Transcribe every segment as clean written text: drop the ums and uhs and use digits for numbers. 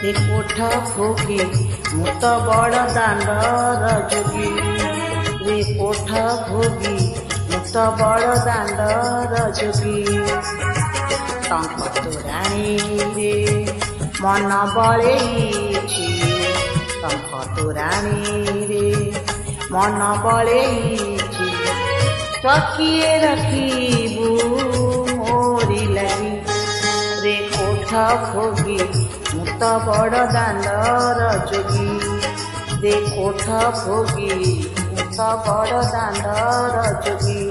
रे कोठ भोगी ମୁଁ ତ ବଡ଼ ଦାଣ୍ଡର ଯୋଗୀ ରେ କୋଠ ଭୋଗୀ ମୁଁ ତ ବଡ଼ ଦାଣ୍ଡର ଯୋଗୀ ଟଙ୍କ ତୋରାଣୀରେ ମନ ବଳେଇଛି ଟଙ୍କ ତୋରାଣୀରେ ମନ ବଳେଇଛି ଟକିଏ ରଖିବୁ ମୋରି ଲାଗି ରେ କୋଠ ଭୋଗୀ ମୁଁ ତ ବଡ଼ ଦାଣ୍ଡର ଯୋଗୀ ରେ କୋଠ ଭୋଗୀ ମୁଁ ତ ବଡ଼ ଦାଣ୍ଡର ଯୋଗୀ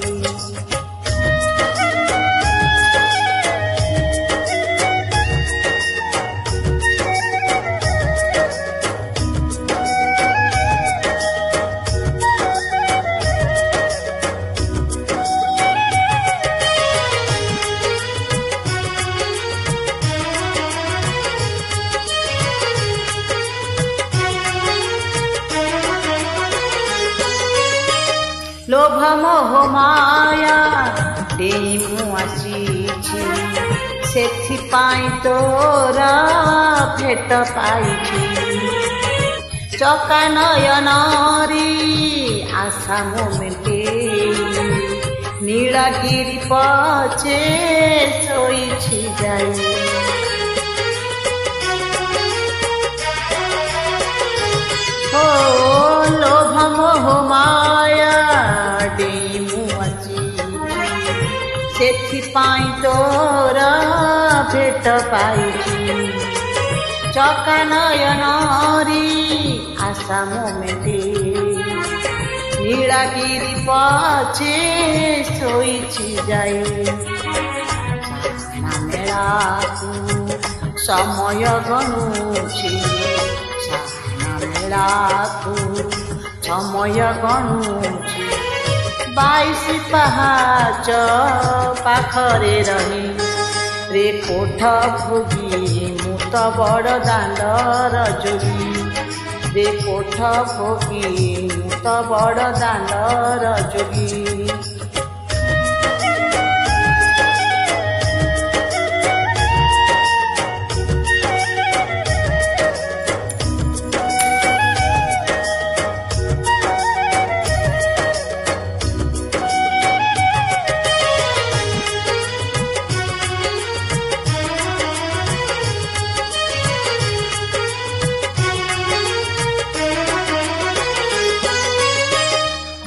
লোভ মোহ মায়া ডেই ମୁଁ ଆସିଛି ସେଥିପାଇଁ ତୋର ଭେଟ ପାଇଛି ଚକା ନୟନରେ ଆଶା ମୁଁ ମେଣ୍ଟେଇ ନୀଳଗିରି ପଛେ ଶୋଇଛି ଯାଇ ଓ ଲୋଭ ମୋହ ମାୟା ମୁଁ ଆସିଛି ସେଥିପାଇଁ ତୋର ଭେଟ ପାଇଛି ଚକା ନୟନରେ ଆଶା ମୁଁ ମେଣ୍ଟେଇ ନୀଳଗିରି ପଛେ ଶୋଇଛି ଯାଇ ସାହାନା ମେଳାକୁ ସମୟ ଗଣୁଛି ସାହାନା ମେଳାକୁ ସମୟ ଗଣୁଛି 22 ପାହାଚ ପାଖରେ ରହି ରେ କୋଠ ଭୋଗୀ ମୁଁ ତ ବଡ଼ ଦାଣ୍ଡର ଯୋଗୀ ରେ କୋଠ ଭୋଗୀ ମୁଁ ତ ବଡ଼ ଦାଣ୍ଡର ଯୋଗୀ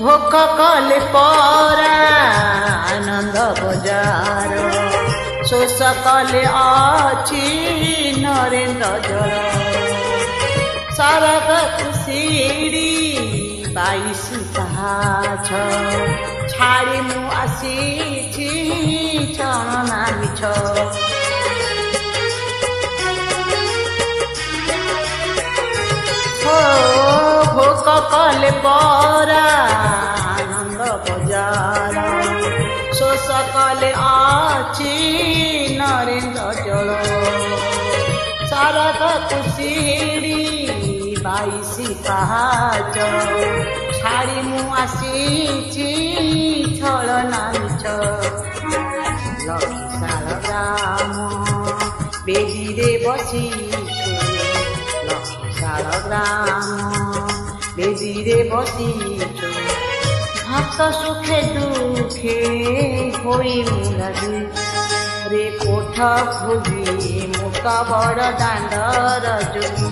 ভোক কলে পরা আনন্দ বজার শোষ কলে অছি নরেন্দ্র জল সরগକୁ সিঁড়ি 22 পাহাଚ ছাড়ি ମୁଁ ଆସିଛି ଚଳନା ମିଛ ভোক কলে পরা আনন্দ বজার শোষ কলে ଅଛି নরেন্দ্র জল সরগକୁ সিঁড়ি 22 পাহাଚ ছাড়ি ମୁଁ ଆସିଛି ছলনা মিছ লক্ষଶାଳ ଗ୍ରାମ ବେଦିରେ ବସିଛୁ ଲକ୍ଷଶାଳ ଗ୍ରାମ ବେଦିରେ ବସିଛୁ ଭକ୍ତ ସୁଖେ ଦୁଃଖେ ହୋଇ ମୁଁ ଲାଗି ରେ କୋଠ ଭୋଗୀ ମୁଁ ତ ବଡ଼ ଦାଣ୍ଡର ଯୋଗୀ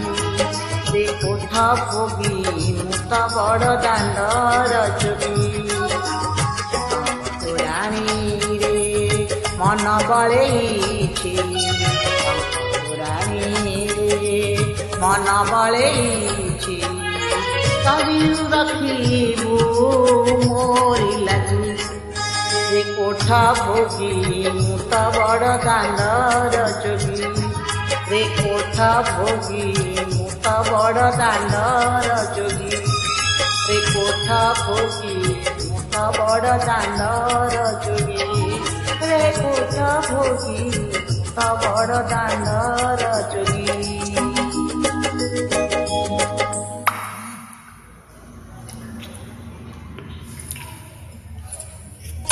ରେ କୋଠ ଭୋଗୀ ମୁଁ ତ ବଡ଼ ଦାଣ୍ଡର ଯୋଗୀ ତୋରାଣୀରେ ମନ ବଳେଇଛି ତୋରାଣୀରେ ମନ ବଳେଇଛି କବିରୁ ରଖିବୁ ମୋରି ଲାଗି ରେ କୋଠ ଭୋଗୀ ମୁଁ ତ ବଡ଼ ଦାଣ୍ଡର ଯୋଗୀ ରେ କୋଠ ଭୋଗୀ ମୁଁ ତ ବଡ଼ ଦାଣ୍ଡର ଯୋଗୀ ରେ କୋଠ ଭୋଗୀ ମୁଁ ତ ବଡ଼ ଦାଣ୍ଡର ଯୋଗୀ ରେ କୋଠ ଭୋଗୀ ମୁଁ ତ ବଡ଼ ଦାଣ୍ଡର